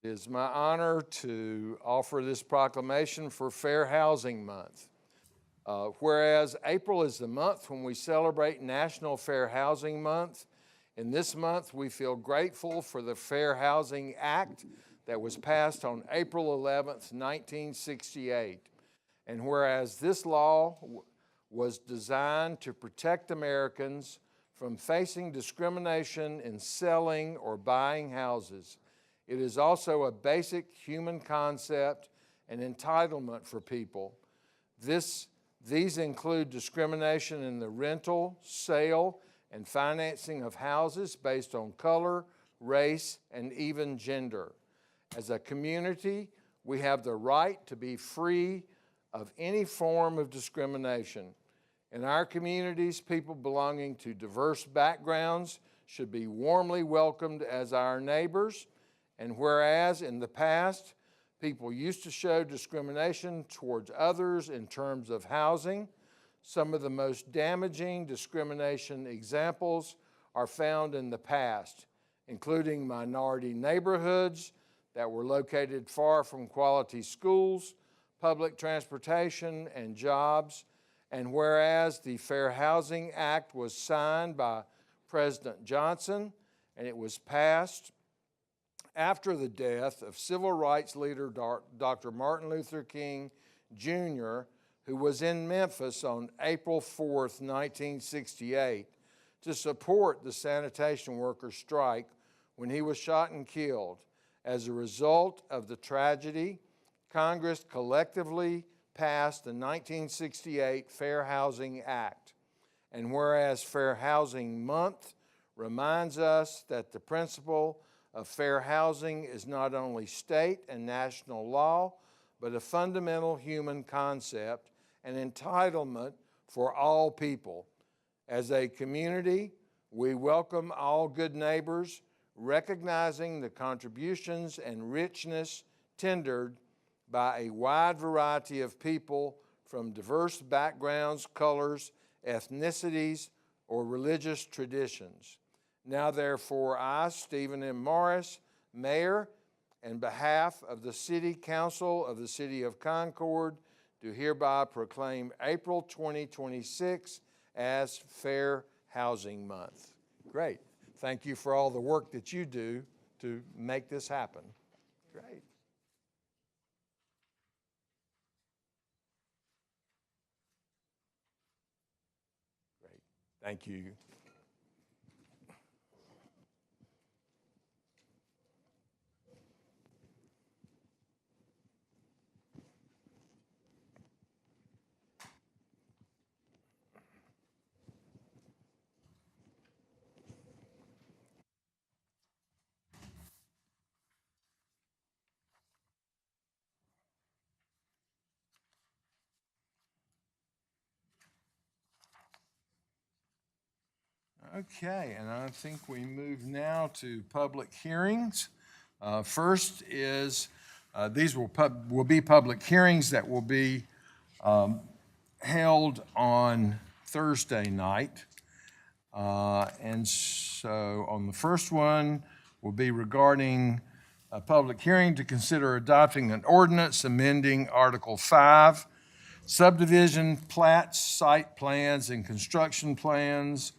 It is my honor to offer this proclamation for Fair Housing Month. Whereas April is the month when we celebrate National Fair Housing Month, in this month we feel grateful for the Fair Housing Act that was passed on April 11th, 1968. And whereas this law was designed to protect Americans from facing discrimination in selling or buying houses, it is also a basic human concept and entitlement for people. These include discrimination in the rental, sale, and financing of houses based on color, race, and even gender. As a community, we have the right to be free of any form of discrimination. In our communities, people belonging to diverse backgrounds should be warmly welcomed as our neighbors. And whereas in the past, people used to show discrimination towards others in terms of housing, some of the most damaging discrimination examples are found in the past, including minority neighborhoods that were located far from quality schools, public transportation, and jobs. And whereas the Fair Housing Act was signed by President Johnson and it was passed after the death of civil rights leader Dr. Martin Luther King Jr., who was in Memphis on April 4th, 1968, to support the sanitation workers' strike when he was shot and killed. As a result of the tragedy, Congress collectively passed the 1968 Fair Housing Act. And whereas Fair Housing Month reminds us that the principle of fair housing is not only state and national law, but a fundamental human concept and entitlement for all people. As a community, we welcome all good neighbors, recognizing the contributions and richness tendered by a wide variety of people from diverse backgrounds, colors, ethnicities, or religious traditions. Now therefore, I, Stephen M. Morris, Mayor, on behalf of the City Council of the City of Concord, do hereby proclaim April 2026 as Fair Housing Month. Great. Thank you for all the work that you do to make this happen. Great. Great. Thank you. Okay, and I think we move now to public hearings. First is, these will be public hearings that will be held on Thursday night. And so on the first one will be regarding a public hearing to consider adopting an ordinance amending Article 5, subdivision plats, site plans, and construction plans,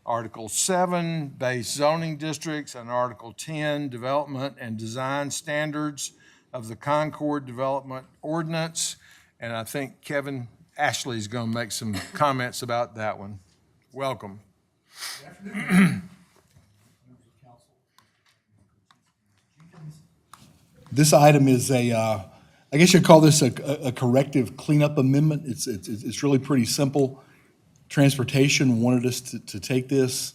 Article 7, base zoning districts, and Article 10, development and design standards of the Concord Development Ordinance. And I think Kevin Ashley is going to make some comments about that one. Welcome. Good afternoon, members of council. This item is I guess you'd call this a corrective cleanup amendment. It's really pretty simple. Transportation wanted us to take this.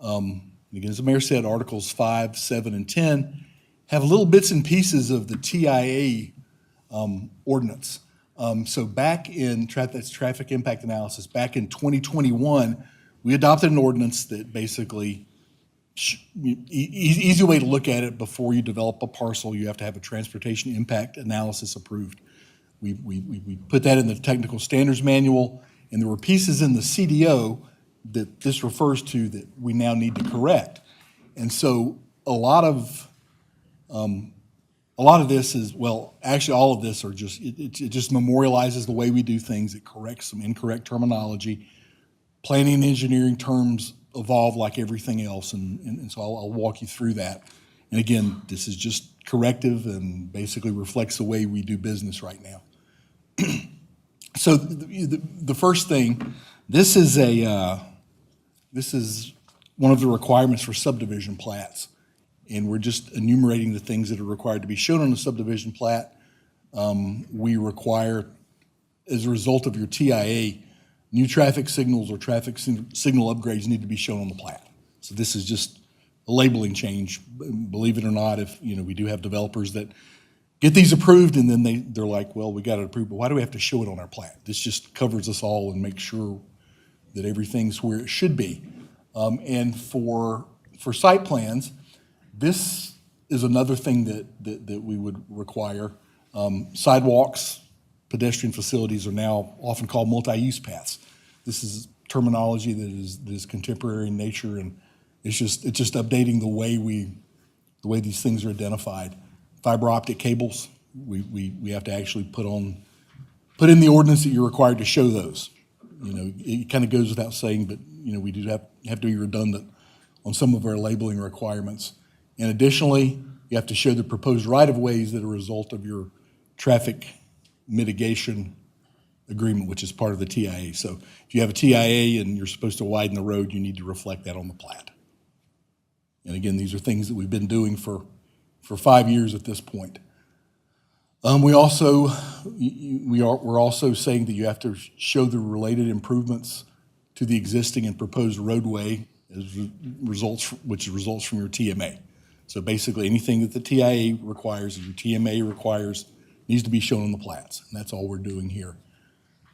Again, as the mayor said, Articles 5, 7, and 10 have little bits and pieces of the TIA ordinance. So back in that's traffic impact analysis, back in 2021, we adopted an ordinance that basically, easy way to look at it, before you develop a parcel, you have to have a transportation impact analysis approved. We put that in the technical standards manual, and there were pieces in the CDO that this refers to that we now need to correct. And so a lot of a lot of this is, well, actually, all of this are just, it just memorializes the way we do things. It corrects some incorrect terminology. Planning and engineering terms evolve like everything else, and so I'll walk you through that. And again, this is just corrective and basically reflects the way we do business right now. So the first thing, this is one of the requirements for subdivision plats. And we're just enumerating the things that are required to be shown on the subdivision plat. We require, as a result of your TIA, new traffic signals or traffic signal upgrades need to be shown on the plat. So this is just a labeling change. Believe it or not, if we do have developers that get these approved and then they're like, well, we got it approved, but why do we have to show it on our plat? This just covers us all and makes sure that everything's where it should be. And for site plans, this is another thing that we would require. Sidewalks, pedestrian facilities are now often called multi-use paths. This is terminology that is contemporary in nature, and it's just updating the way these things are identified. Fiber optic cables, we have to actually put in the ordinance that you're required to show those. It kind of goes without saying, but we do have to be redundant on some of our labeling requirements. And additionally, you have to show the proposed right-of-ways that are a result of your traffic mitigation agreement, which is part of the TIA. So if you have a TIA and you're supposed to widen the road, you need to reflect that on the plat. And again, these are things that we've been doing for 5 years at this point. We're also saying that you have to show the related improvements to the existing and proposed roadway which results from your TMA. So basically, anything that the TIA requires, or your TMA requires, needs to be shown on the plats, and that's all we're doing here.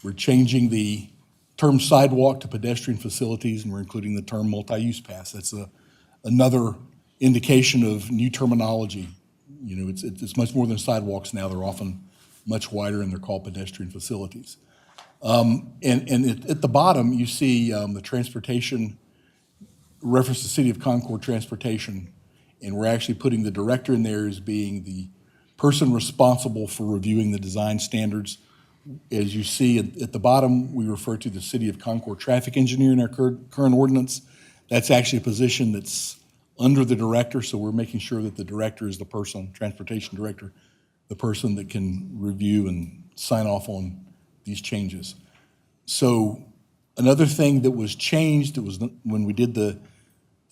We're changing the term sidewalk to pedestrian facilities, and we're including the term multi-use paths. That's another indication of new terminology. It's much more than sidewalks now. They're often much wider, and they're called pedestrian facilities. At the bottom, you see the transportation, reference to City of Concord Transportation, and we're actually putting the director in there as being the person responsible for reviewing the design standards. As you see at the bottom, we refer to the City of Concord traffic engineer in our current ordinance. That's actually a position that's under the director, so we're making sure that the director is the person, transportation director, the person that can review and sign off on these changes. So another thing that was changed, it was when we did the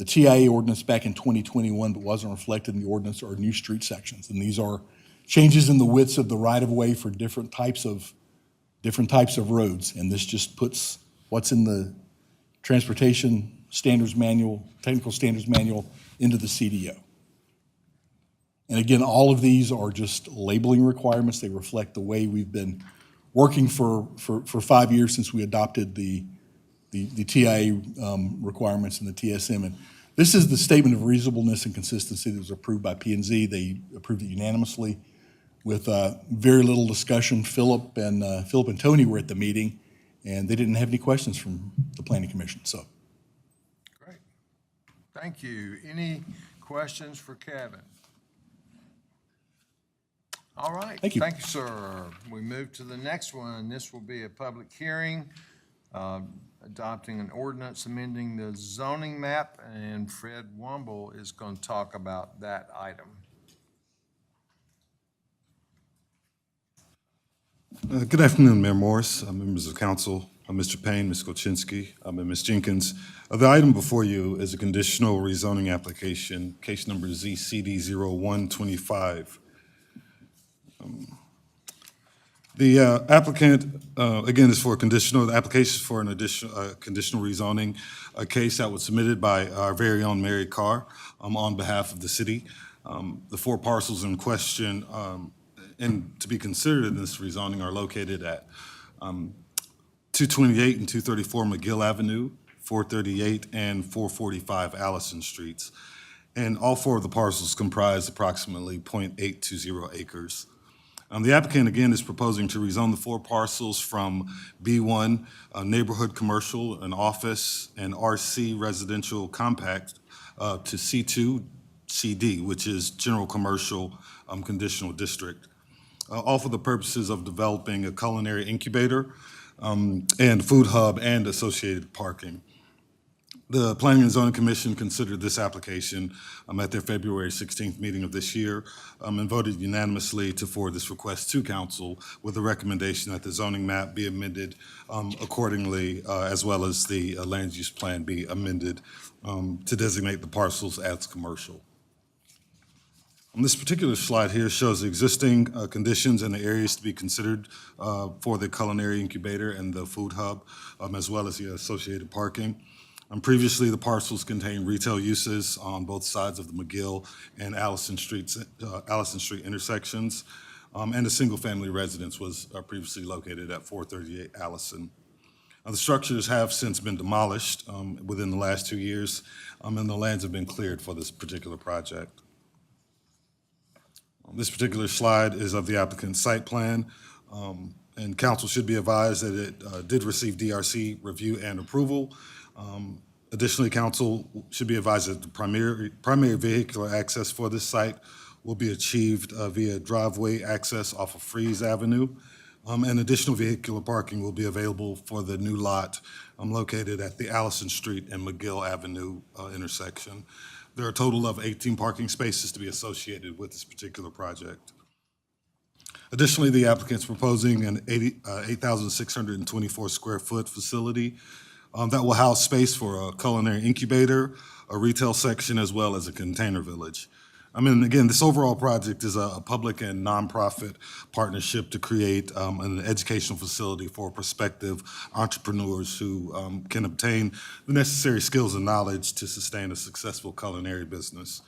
TIA ordinance back in 2021, but wasn't reflected in the ordinance, are new street sections. And these are changes in the widths of the right-of-way for different types of roads. And this just puts what's in the Transportation Standards Manual, Technical Standards Manual, into the CDO. And again, all of these are just labeling requirements. They reflect the way we've been working for 5 years since we adopted the TIA requirements and the TSM. And this is the statement of reasonableness and consistency that was approved by P&Z. They approved it unanimously with very little discussion. Philip and Tony were at the meeting, and they didn't have any questions from the Planning Commission. So, Great. Thank you. Any questions for Kevin? All right. Thank you. Thank you, sir. We move to the next one. This will be a public hearing, adopting an ordinance amending the zoning map, and Fred Womble is going to talk about that item. Good afternoon, Mayor Morris, members of council, Mr. Payne, Ms. Kolchinsky, and Ms. Jenkins. The item before you is a conditional rezoning application, case number ZCD0125. The applicant, again, is for the application for an additional conditional rezoning, a case that was submitted by our very own Mary Carr on behalf of the city. The 4 parcels in question and to be considered in this rezoning are located at 228 and 234 McGill Avenue, 438 and 445 Allison Streets. And all 4 of the parcels comprise approximately 0.820 acres. The applicant, again, is proposing to rezone the 4 parcels from B1, neighborhood commercial and office, and RC residential compact, to C2, CD, which is General Commercial Conditional District, all for the purposes of developing a culinary incubator and food hub and associated parking. The Planning and Zoning Commission considered this application at their February 16th meeting of this year and voted unanimously to forward this request to council with a recommendation that the zoning map be amended accordingly, as well as the land use plan be amended to designate the parcels as commercial. This particular slide here shows the existing conditions and the areas to be considered for the culinary incubator and the food hub, as well as the associated parking. Previously, the parcels contained retail uses on both sides of the McGill and Allison Street intersections, and a single-family residence was previously located at 438 Allison. The structures have since been demolished within the last 2 years, and the lands have been cleared for this particular project. This particular slide is of the applicant's site plan, and council should be advised that it did receive DRC review and approval. Additionally, council should be advised that the primary vehicular access for this site will be achieved via driveway access off of Freeze Avenue, and additional vehicular parking will be available for the new lot located at the Allison Street and McGill Avenue intersection. There are a total of 18 parking spaces to be associated with this particular project. Additionally, the applicant's proposing an 8,624 square foot facility that will house space for a culinary incubator, a retail section, as well as a container village. Again, this overall project is a public and nonprofit partnership to create an educational facility for prospective entrepreneurs who can obtain the necessary skills and knowledge to sustain a successful culinary business.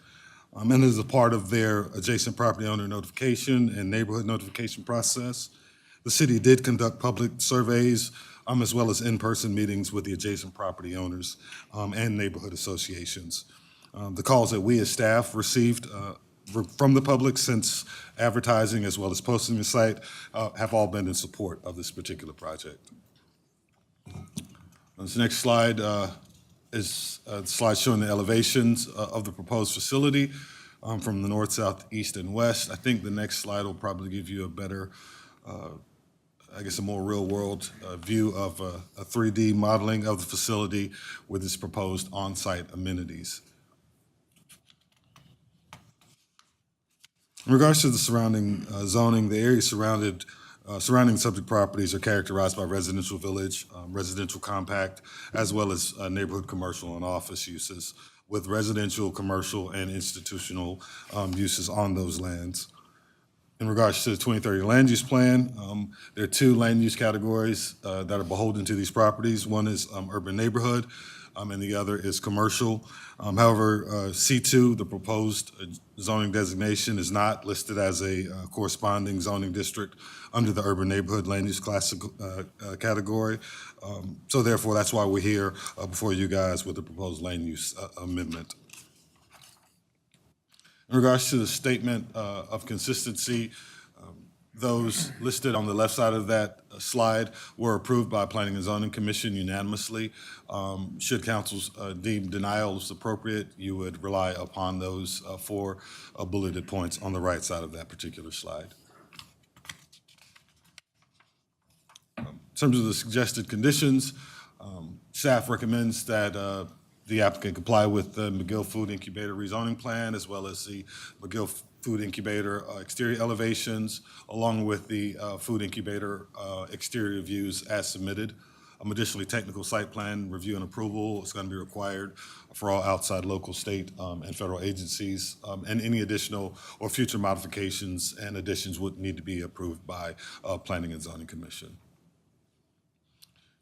And as a part of their adjacent property owner notification and neighborhood notification process, the city did conduct public surveys as well as in-person meetings with the adjacent property owners and neighborhood associations. The calls that we as staff received from the public since advertising as well as posting the site have all been in support of this particular project. This next slide is a slide showing the elevations of the proposed facility from the north, south, east, and west. I think the next slide will probably give you a better a more real-world view of a 3D modeling of the facility with its proposed on-site amenities. In regards to the surrounding zoning, the area surrounding subject properties are characterized by residential village, residential compact, as well as neighborhood commercial and office uses, with residential, commercial, and institutional uses on those lands. In regards to the 2030 land use plan, there are two land use categories that are beholden to these properties. One is urban neighborhood, and the other is commercial. However, C2, the proposed zoning designation, is not listed as a corresponding zoning district under the urban neighborhood land use category. So therefore, that's why we're here before you guys with the proposed land use amendment. In regards to the statement of consistency, those listed on the left side of that slide were approved by Planning and Zoning Commission unanimously. Should council deem denial is appropriate, you would rely upon those four bulleted points on the right side of that particular slide. In terms of the suggested conditions, staff recommends that the applicant comply with the McGill Food Incubator rezoning plan, as well as the McGill Food Incubator exterior elevations, along with the food incubator exterior views as submitted. Additionally, technical site plan review and approval is going to be required for all outside local, state, and federal agencies, and any additional or future modifications and additions would need to be approved by Planning and Zoning Commission.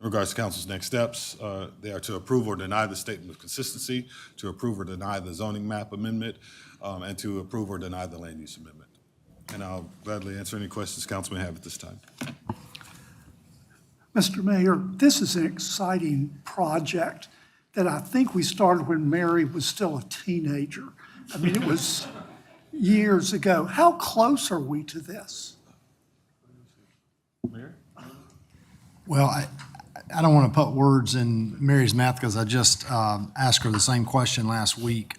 In regards to council's next steps, they are to approve or deny the statement of consistency, to approve or deny the zoning map amendment, and to approve or deny the land use amendment. And I'll gladly answer any questions council may have at this time. Mr. Mayor, this is an exciting project that I think we started when Mary was still a teenager. I mean, it was years ago. How close are we to this? Mayor? Well, I don't want to put words in Mary's mouth because I just asked her the same question last week.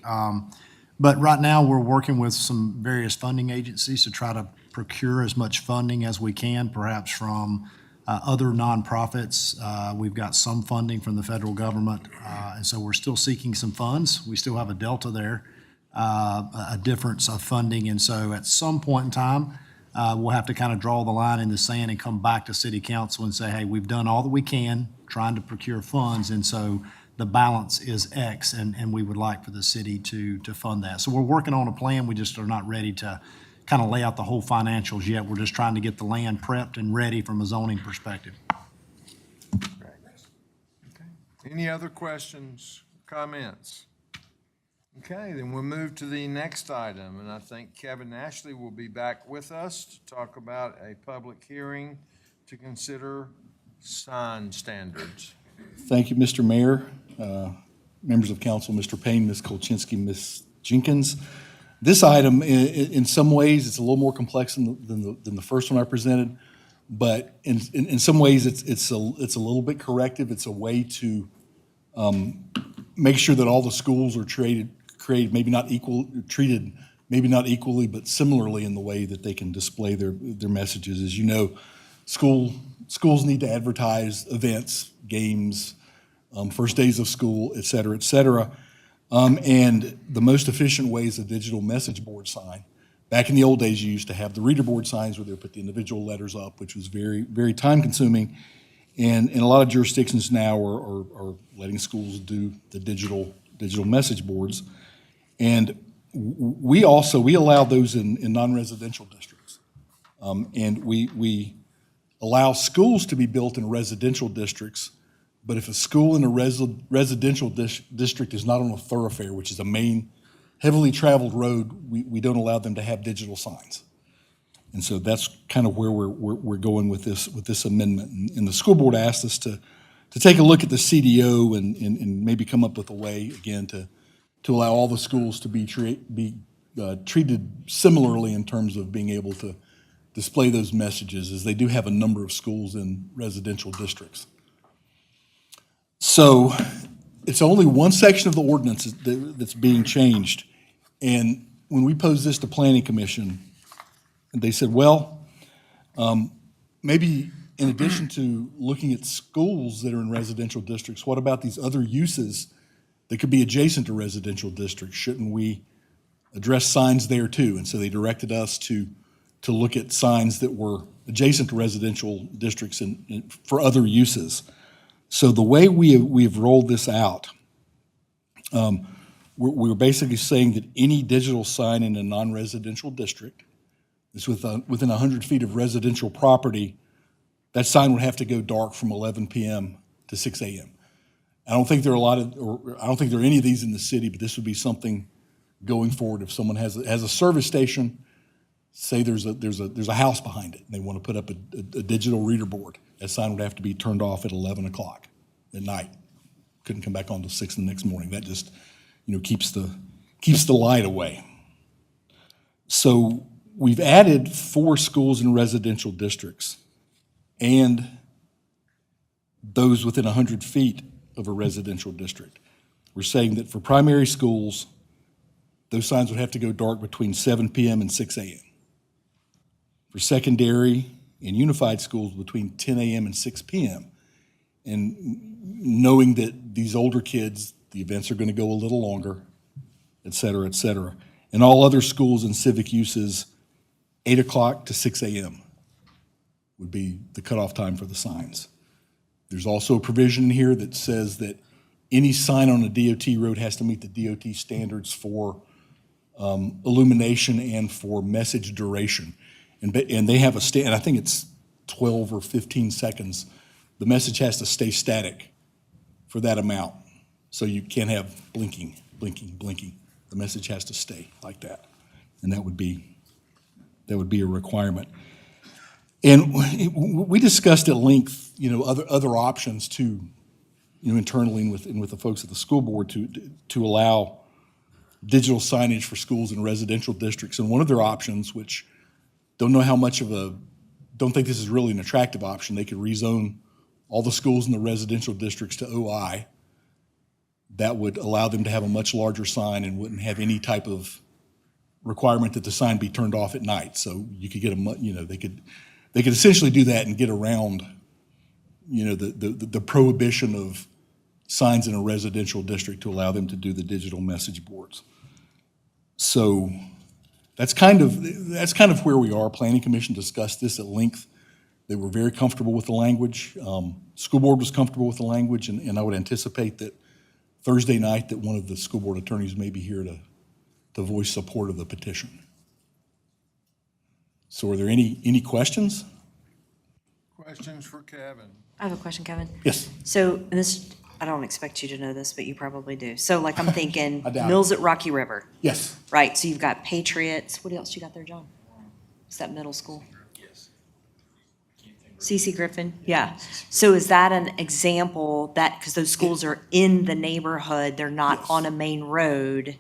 But right now, we're working with some various funding agencies to try to procure as much funding as we can, perhaps from other nonprofits. We've got some funding from the federal government, and so we're still seeking some funds. We still have a delta there, a difference of funding, and so at some point in time, we'll have to kind of draw the line in the sand and come back to city council and say, hey, we've done all that we can trying to procure funds, and so the balance is X, and we would like for the city to fund that. So we're working on a plan. We just are not ready to kind of lay out the whole financials yet. We're just trying to get the land prepped and ready from a zoning perspective. Any other questions, comments? Okay, then we'll move to the next item, and I think Kevin Ashley will be back with us to talk about a public hearing to consider sign standards. Thank you, Mr. Mayor, members of council, Mr. Payne, Ms. Kolchinsky, Ms. Jenkins. This item, in some ways, it's a little more complex than the first one I presented, but in some ways, it's a little bit corrective. It's a way to make sure that all the schools are treated maybe not equally, but similarly in the way that they can display their messages. As you know, schools need to advertise events, games, first days of school, et cetera, et cetera. And the most efficient way is a digital message board sign. Back in the old days, you used to have the reader board signs where they would put the individual letters up, which was very, very time consuming. And a lot of jurisdictions now are letting schools do the digital message boards. And we allow those in non-residential districts. And we allow schools to be built in residential districts, but if a school in a residential district is not on a thoroughfare, which is a main heavily traveled road, we don't allow them to have digital signs. And so that's kind of where we're going with this amendment. And the school board asked us to take a look at the CDO and maybe come up with a way, again, to allow all the schools to be treated similarly in terms of being able to display those messages, as they do have a number of schools in residential districts. So it's only one section of the ordinance that's being changed. And when we posed this to Planning Commission, they said, well, maybe in addition to looking at schools that are in residential districts, what about these other uses that could be adjacent to residential districts? Shouldn't we address signs there too? And so they directed us to look at signs that were adjacent to residential districts and for other uses. So the way we've rolled this out, we're basically saying that any digital sign in a non-residential district that's within 100 feet of residential property, that sign would have to go dark from 11 p.m. to 6 a.m. I don't think there are any of these in the city, but this would be something going forward. If someone has a service station, say there's a house behind it, and they want to put up a digital reader board, that sign would have to be turned off at 11 o'clock at night. Couldn't come back on till 6 the next morning. That just, keeps the light away. So we've added 4 schools in residential districts and those within 100 feet of a residential district. We're saying that for primary schools, those signs would have to go dark between 7 p.m. and 6 a.m. For secondary and unified schools, between 10 a.m. and 6 p.m. And knowing that these older kids, the events are going to go a little longer, et cetera, et cetera. And all other schools and civic uses, 8 o'clock to 6 a.m. would be the cutoff time for the signs. There's also a provision in here that says that any sign on a DOT road has to meet the DOT standards for illumination and for message duration. And they have and I think it's 12 or 15 seconds. The message has to stay static for that amount. So you can't have blinking, blinking, blinking. The message has to stay like that. And that would be a requirement. And we discussed at length, other options to, internally and with the folks at the school board to allow digital signage for schools in residential districts. And one of their options, which don't think this is really an attractive option, they could rezone all the schools in the residential districts to OI. that would allow them to have a much larger sign and wouldn't have any type of requirement that the sign be turned off at night. So you could get they could essentially do that and get around, the prohibition of signs in a residential district to allow them to do the digital message boards. So that's kind of where we are. Planning Commission discussed this at length. They were very comfortable with the language. School board was comfortable with the language, and I would anticipate that Thursday night that one of the school board attorneys may be here to voice support of the petition. So are there any questions? Questions for Kevin? I have a question, Kevin. Yes. So, and this, I don't expect you to know this, but you probably do. So like I'm thinking I doubt it. Mills at Rocky River, Yes. right? So you've got Patriots. What else you got there, John? Is that middle school? CC Griffin, yeah. So is that an example that, because those schools are in the neighborhood, they're not Yes. on a main road?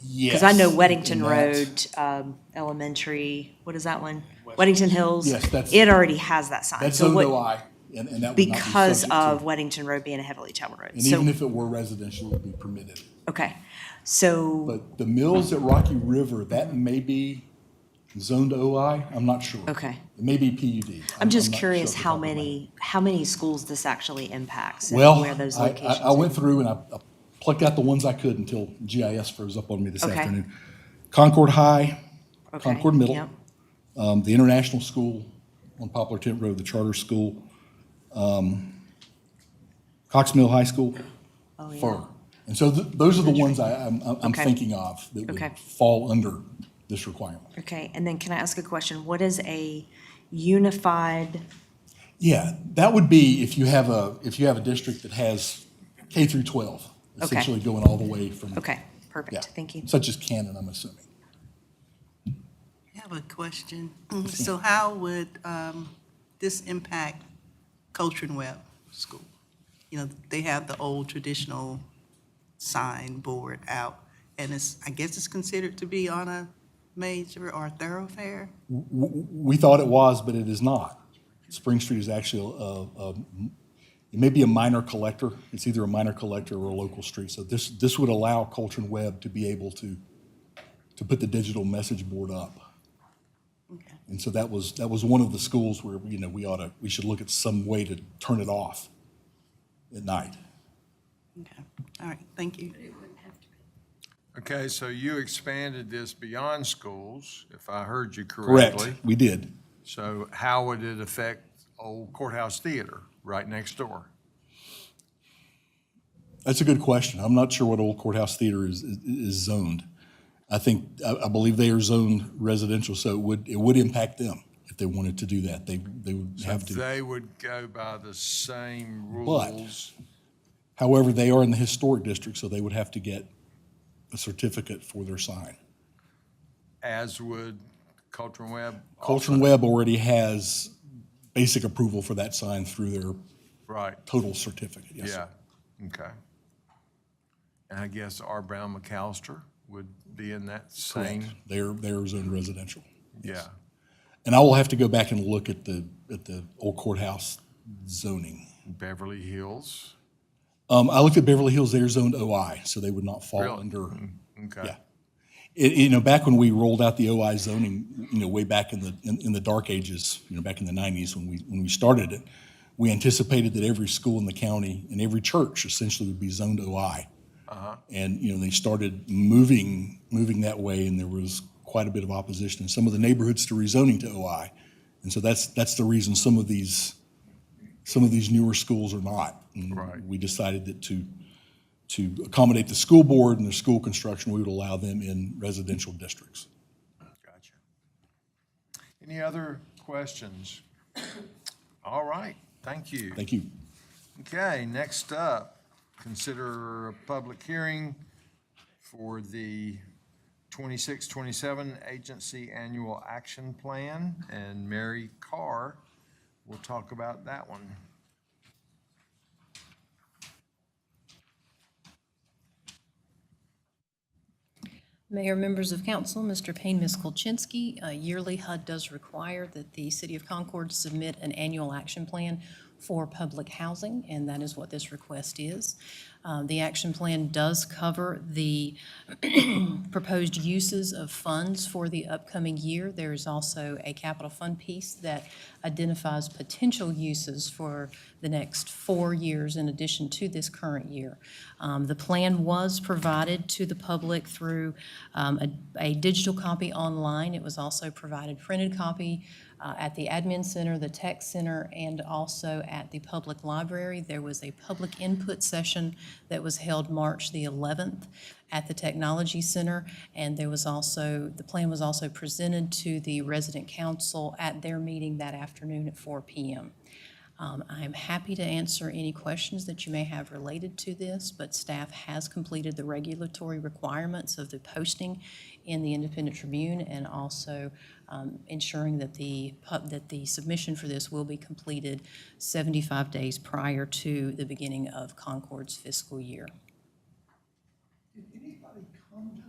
Yes. Because I know Weddington And Road, Elementary, what is that one? Weddington Hills. Yes, that's- It already has that sign. That's So zoned what- OI, and that would not be Because subject to- of Weddington Road being a heavily traveled road. And So, even if it were residential, it would be permitted. okay, so, But the mills at Rocky River, that may be zoned OI, I'm not sure. okay. It may be PUD. I'm just not curious sure off the how top of my head. many schools this actually impacts and Well, where those I locations I went through and I plucked out the ones I could until GIS froze up on me this Okay. afternoon. Concord High, Okay, Concord Middle, yep. the International School on Poplar Tent Road, the charter school, Cox Mill High School, Oh, yeah. Fur. And so those are the ones I'm Okay. thinking of that Okay. would fall under this requirement. Okay, and then can I ask a question? What is a unified, Yeah, that would be if you have a district that has K through 12, essentially going all the way from. okay, Yeah, perfect, thank you. such as Canton, I'm assuming. I have a question. So how would this impact Culture and Web School? They have the old traditional sign board out, and I guess it's considered to be on a major or thoroughfare? We thought it was, but it is not. Spring Street is actually it may be a minor collector. It's either a minor collector or a local street. So this would allow Culture and Web to be able to put the digital message board up. Okay. And so that was one of the schools where, we should look at some way to turn it off at night. Okay, all right, thank you. Okay, so you expanded this beyond schools, if I heard you Correct, correctly. we did. So how would it affect Old Courthouse Theater right next door? That's a good question. I'm not sure what Old Courthouse Theater is zoned. I believe they are zoned residential, so it would impact them if they wanted to do that. They would So have to. they would go by the same rules. However, they are in the historic district, so they would have to get a certificate for their sign. As would Culture and Web? Culture and Web already has basic approval for that sign through their Right, total certificate, yes. sir. yeah, okay. And I guess R. Brown McAllister would be in that Correct. same, They're zoned residential. yeah. And I will have to go back and look at the Old Courthouse zoning. Beverly Hills, I looked at Beverly Hills, they're zoned OI, so they would not fall Really? under. okay. Yeah. Back when we rolled out the OI zoning, way back in the dark ages, back in the 90s when we started it, we anticipated that every school in the county and every church essentially would be zoned OI. And, they started moving that way, and there was quite a bit of opposition in some of the neighborhoods to rezoning to OI. And so that's the reason some of these newer schools are not. And Right. we decided that to accommodate the school board and their school construction, we would allow them in residential districts. Gotcha. Any other questions? All right, thank you. Thank you. Okay, next up, consider a public hearing for the 26-27 Agency Annual Action Plan, and Mary Carr will talk about that one. Mayor, members of council, Mr. Payne, Ms. Kolchinsky, yearly HUD does require that the City of Concord submit an annual action plan for public housing, and that is what this request is. The action plan does cover the proposed uses of funds for the upcoming year. There is also a capital fund piece that identifies potential uses for the next 4 years in addition to this current year. The plan was provided to the public through a digital copy online. It was also provided printed copy at the admin center, the tech center, and also at the public library. There was a public input session that was held March the 11th at the technology center, and there was also, the plan was also presented to the resident council at their meeting that afternoon at 4 p.m. I am happy to answer any questions that you may have related to this, but staff has completed the regulatory requirements of the posting in the Independent Tribune and also ensuring that the submission for this will be completed 75 days prior to the beginning of Concord's fiscal year. Did anybody come to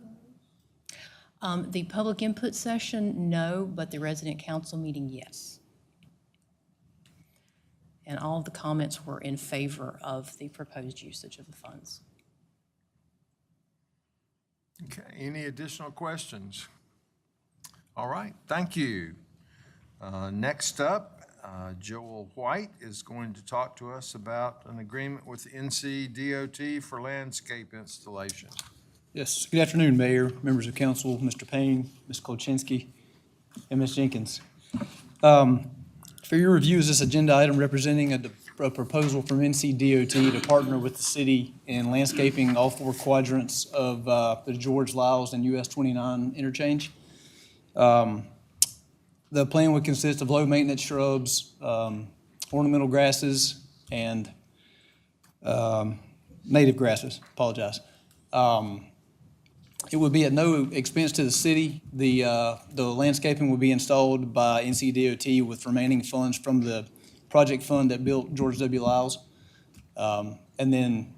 those? The public input session, no, but the resident council meeting, yes. And all of the comments were in favor of the proposed usage of the funds. Okay, any additional questions? All right, thank you. Next up, Joel White is going to talk to us about an agreement with NCDOT for landscape installation. Yes, good afternoon, Mayor, members of council, Mr. Payne, Ms. Kolczynski, and Ms. Jenkins. For your review is this agenda item representing a proposal from NCDOT to partner with the city in landscaping all 4 quadrants of the George Liles and US 29 interchange. The plan would consist of low-maintenance shrubs, ornamental grasses, and native grasses, apologize. It would be at no expense to the city. The landscaping would be installed by NCDOT with remaining funds from the project fund that built George W. Liles. And then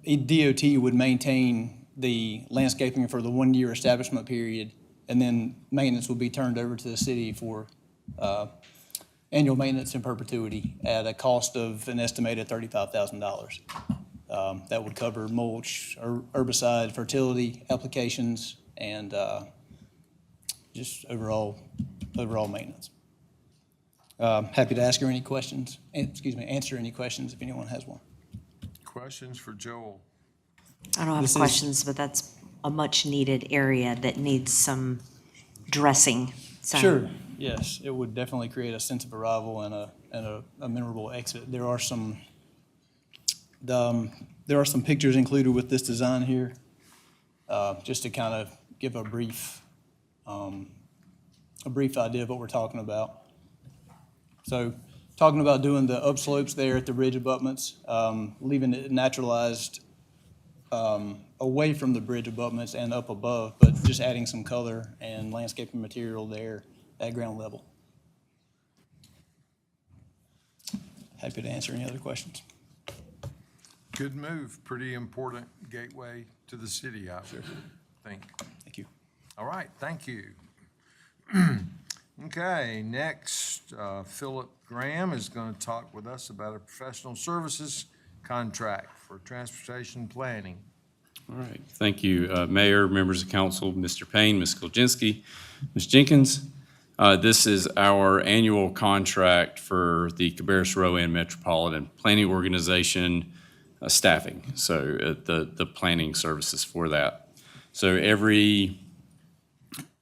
DOT would maintain the landscaping for the 1-year establishment period, and then maintenance would be turned over to the city for annual maintenance in perpetuity at a cost of an estimated $35,000. That would cover mulch, herbicide, fertility applications, and just overall maintenance. Happy to answer any questions if anyone has one. Questions for Joel? I don't have questions, but that's a much-needed area that needs some dressing. So. Sure, yes, it would definitely create a sense of arrival and a memorable exit. There are some pictures included with this design here, just to kind of give a brief idea of what we're talking about. So, talking about doing the upslopes there at the ridge abutments, leaving it naturalized away from the bridge abutments and up above, but just adding some color and landscaping material there at ground level. Happy to answer any other questions. Good move, pretty important gateway to the city, I would think. Thank you. All right, thank you. Okay, next, Philip Graham is going to talk with us about a professional services contract for transportation planning. All right, thank you, Mayor, members of council, Mr. Payne, Ms. Kolczynski, Ms. Jenkins. This is our annual contract for the Cabarrus Rowan Metropolitan Planning Organization staffing, so the planning services for that. So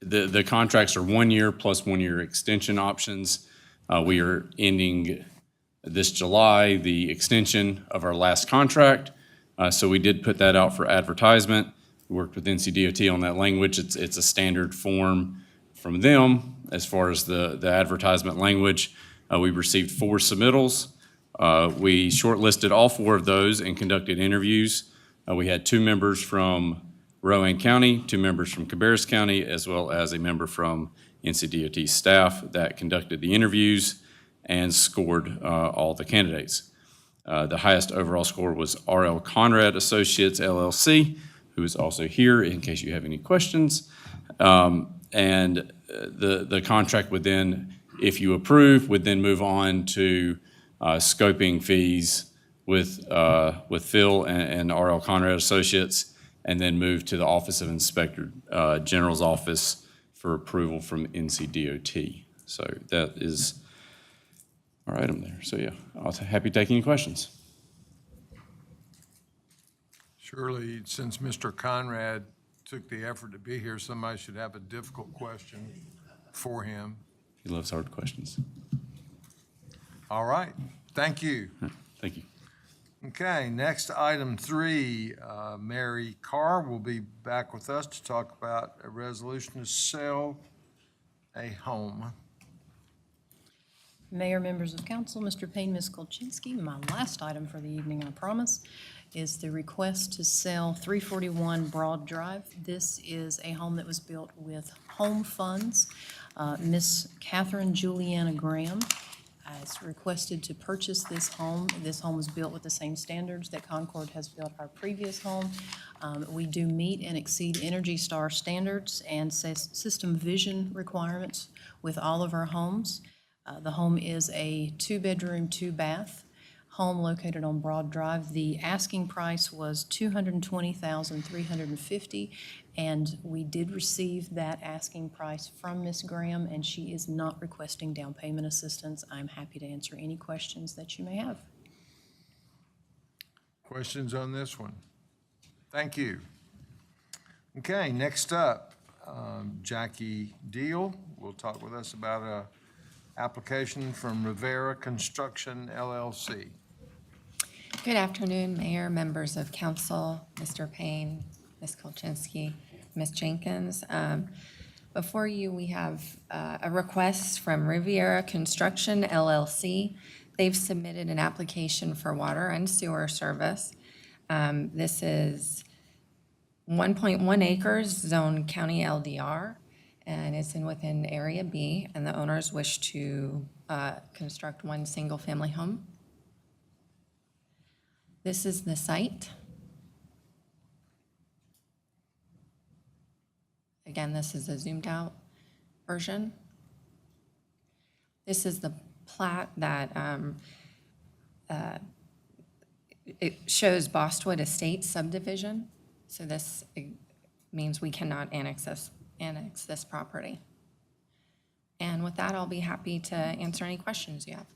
the contracts are 1 year plus 1 year extension options. We are ending this July the extension of our last contract. So we did put that out for advertisement. We worked with NCDOT on that language. It's a standard form from them as far as the advertisement language. We received 4 submittals. We shortlisted all 4 of those and conducted interviews. We had 2 members from Rowan County, 2 members from Cabarrus County, as well as a member from NCDOT staff that conducted the interviews and scored all the candidates. The highest overall score was R.L. Conrad Associates, LLC, who is also here in case you have any questions. And the contract would then, if you approve, would then move on to scoping fees with Phil and R.L. Conrad Associates, and then move to the Office of Inspector General's office for approval from NCDOT. So that is our item there. So yeah, I'll be happy to take any questions. Surely, since Mr. Conrad took the effort to be here, somebody should have a difficult question for him. He loves hard questions. All right, thank you. Thank you. Okay, next, item 3, Mary Carr will be back with us to talk about a resolution to sell a home. Mayor, members of council, Mr. Payne, Ms. Kolchinsky, my last item for the evening, I promise, is the request to sell 341 Broad Drive. This is a home that was built with home funds. Miss Catherine Juliana Graham has requested to purchase this home. This home was built with the same standards that Concord has built our previous home. We do meet and exceed Energy Star standards and system vision requirements with all of our homes. The home is a 2-bedroom, 2-bath home located on Broad Drive. The asking price was $220,350, and we did receive that asking price from Ms. Graham, and she is not requesting down payment assistance. I'm happy to answer any questions that you may have. Questions on this one? Thank you. Okay, next up, Jackie Deal will talk with us about a application from Rivera Construction LLC. Good afternoon, Mayor, members of council, Mr. Payne, Ms. Kolchinsky, Ms. Jenkins. Before you, we have a request from Riviera Construction LLC. They've submitted an application for water and sewer service. This is 1.1 acres, zone county LDR, and it's within Area B, and the owners wish to construct one single-family home. This is the site. Again, this is a zoomed-out version. This is the plat that it shows Bostwood Estates subdivision. So this means we cannot annex this property. And with that, I'll be happy to answer any questions you have.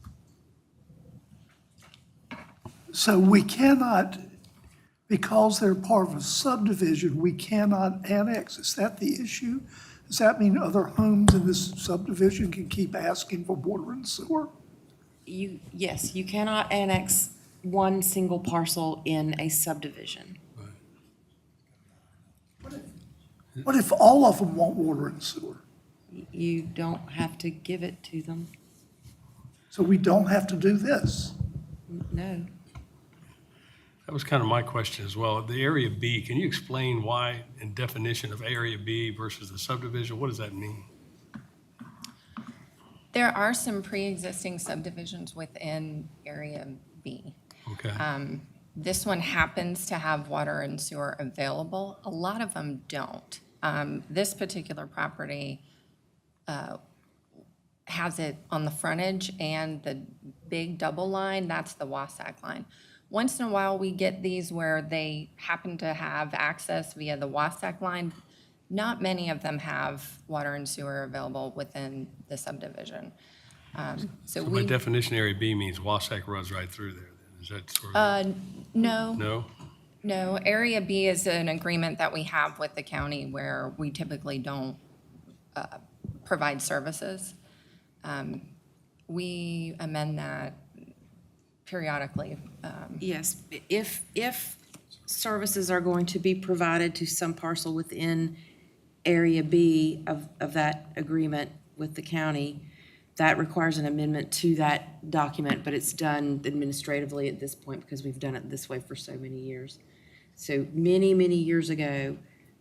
So we cannot, because they're part of a subdivision, we cannot annex. Is that the issue? Does that mean other homes in this subdivision can keep asking for water and sewer? Yes, you cannot annex one single parcel in a subdivision. What if all of them want water and sewer? You don't have to give it to them. So we don't have to do this? No. That was kind of my question as well. The Area B, can you explain why and definition of Area B versus the subdivision? What does that mean? There are some pre-existing subdivisions within Area B. Okay. This one happens to have water and sewer available. A lot of them don't. This particular property has it on the frontage, and the big double line, that's the Wasatch line. Once in a while, we get these where they happen to have access via the Wasatch line. Not many of them have water and sewer available within the subdivision. So by definition, Area B means Wasatch runs right through there. Is that sort of? No. No? No, Area B is an agreement that we have with the county where we typically don't provide services. We amend that periodically. Yes, if services are going to be provided to some parcel within Area B of that agreement with the county, that requires an amendment to that document, but it's done administratively at this point because we've done it this way for so many years. So many, many years ago,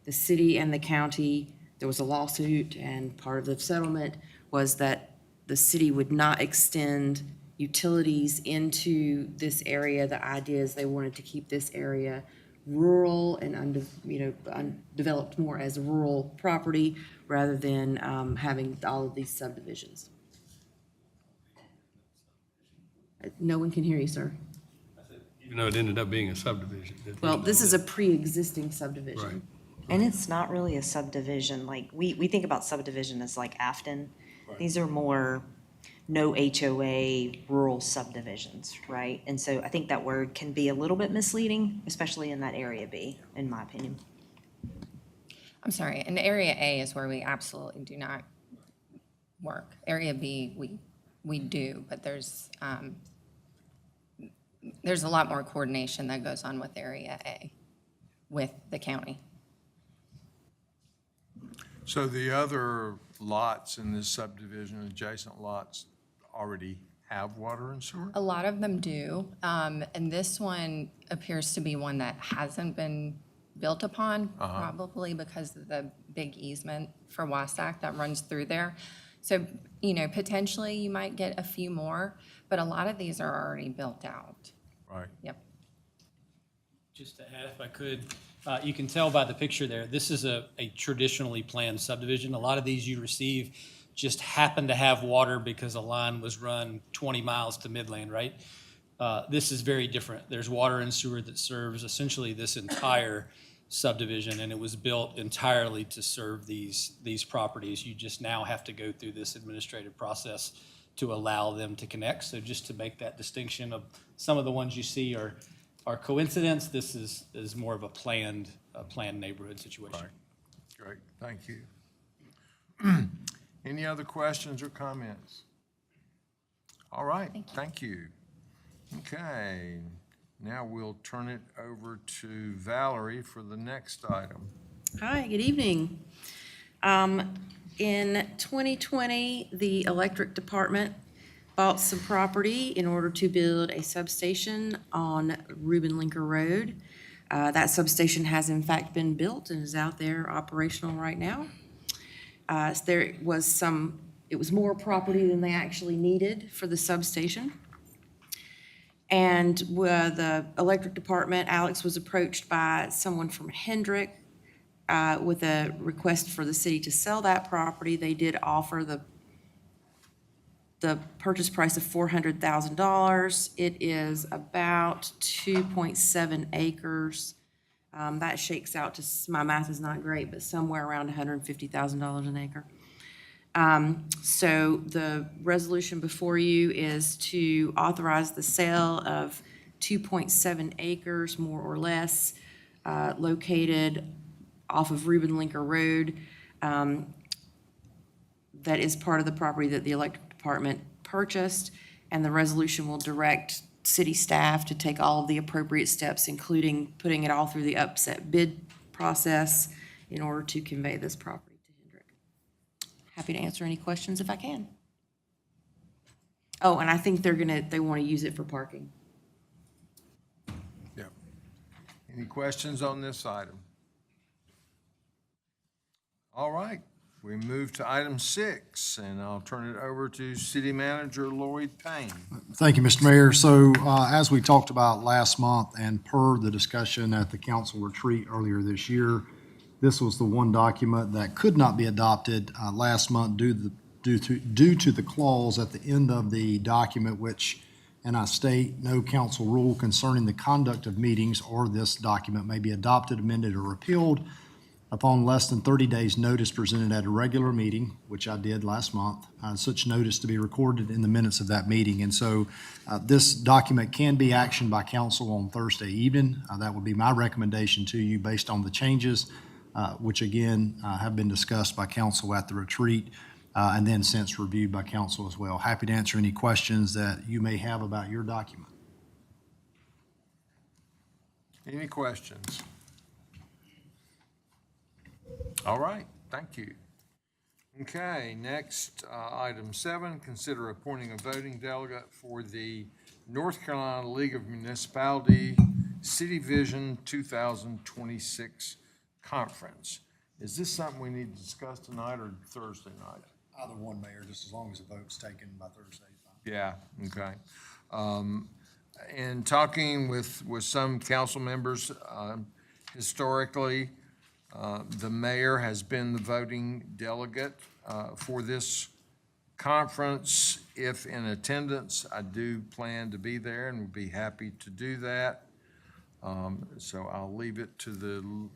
the city and the county, there was a lawsuit, and part of the settlement was that the city would not extend utilities into this area. The idea is they wanted to keep this area rural and undeveloped more as rural property rather than having all of these subdivisions. No one can hear you, sir. even though it ended up being a subdivision. Well, this is a pre-existing subdivision. Right. And it's not really a subdivision, like, we think about subdivision as like Afton. These are more no HOA rural subdivisions, right? And so I think that word can be a little bit misleading, especially in that area B, in my opinion. I'm sorry, and Area A is where we absolutely do not work. Area B, we do, but there's a lot more coordination that goes on with Area A, with the county. So the other lots in this subdivision, adjacent lots, already have water and sewer? A lot of them do, and this one appears to be one that hasn't been built upon, probably because of the big easement for Wasack that runs through there. So, potentially you might get a few more, but a lot of these are already built out. Right. Yep. Just to add, if I could, you can tell by the picture there, this is a traditionally planned subdivision. A lot of these you receive just happen to have water because a line was run 20 miles to Midland, right? This is very different. There's water and sewer that serves essentially this entire subdivision, and it was built entirely to serve these properties. You just now have to go through this administrative process to allow them to connect. So just to make that distinction of some of the ones you see are coincidence, this is more of a planned neighborhood situation. Right. Great, thank you. Any other questions or comments? All right, thank you. Okay, now we'll turn it over to Valerie for the next item. Hi, good evening. In 2020, the electric department bought some property in order to build a substation on Reuben Linker Road. That substation has in fact been built and is out there operational right now. It was more property than they actually needed for the substation. And the electric department, Alex was approached by someone from Hendrick with a request for the city to sell that property. They did offer the purchase price of $400,000. It is about 2.7 acres. That shakes out to, my math is not great, but somewhere around $150,000 an acre. So the resolution before you is to authorize the sale of 2.7 acres, more or less, located off of Reuben Linker Road. That is part of the property that the electric department purchased, and the resolution will direct city staff to take all of the appropriate steps, including putting it all through the upset bid process in order to convey this property to Hendrick. Happy to answer any questions if I can. Oh, and I think they want to use it for parking. Yep. Any questions on this item? All right, we move to item 6, and I'll turn it over to City Manager Lloyd Payne. Thank you, Mr. Mayor. So as we talked about last month and per the discussion at the council retreat earlier this year, this was the one document that could not be adopted last month due to the clause at the end of the document, which, and I state, no council rule concerning the conduct of meetings or this document may be adopted, amended, or repealed upon less than 30 days' notice presented at a regular meeting, which I did last month, such notice to be recorded in the minutes of that meeting. And so this document can be actioned by council on Thursday evening. That would be my recommendation to you based on the changes, which again have been discussed by council at the retreat and then since reviewed by council as well. Happy to answer any questions that you may have about your document. Any questions? All right, thank you. Okay, next, item 7, consider appointing a voting delegate for the North Carolina League of Municipality City Vision 2026 Conference. Is this something we need to discuss tonight or Thursday night? Either one, Mayor, just as long as the vote's taken by Thursday. Yeah, okay. In talking with some council members, historically, the mayor has been the voting delegate for this conference. If in attendance, I do plan to be there and would be happy to do that. So I'll leave it to the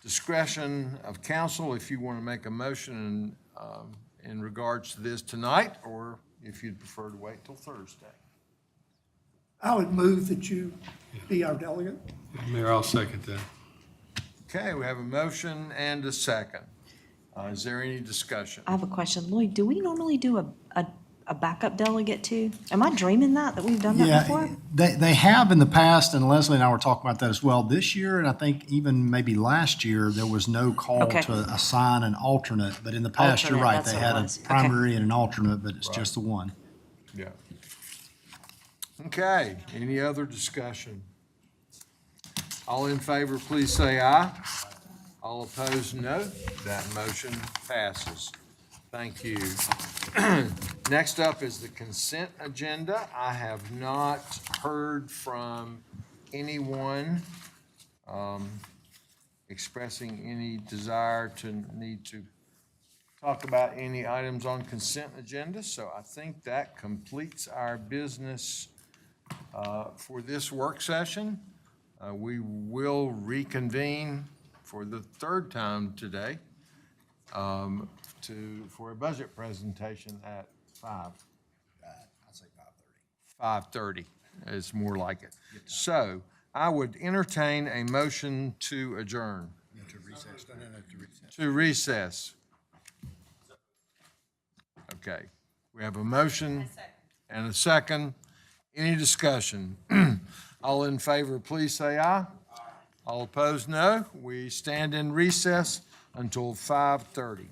discretion of council if you want to make a motion in regards to this tonight, or if you'd prefer to wait till Thursday. I would move that you be our delegate. Mayor, I'll second that. Okay, we have a motion and a second. Is there any discussion? I have a question. Lloyd, do we normally do a backup delegate too? Am I dreaming that we've done that before? They have in the past, and Leslie and I were talking about that as well. This year, and I think even maybe last year, there was no call Okay. to assign an alternate. But in the past, you're Alternate, right, that's they what it had a was. Okay. primary and an alternate, but it's just the one. Yeah. Okay, any other discussion? All in favor, please say aye. All opposed, no. That motion passes. Thank you. Next up is the consent agenda. I have not heard from anyone expressing any desire to need to talk about any items on consent agenda, so I think that completes our business for this work session. We will reconvene for the third time today for a budget presentation at 5. I'd say 5:30. 5:30 is more like it. So I would entertain a motion to adjourn. To recess. To recess. Okay, we have a motion and a second. Any discussion? All in favor, please say aye. All opposed, no. We stand in recess until 5:30.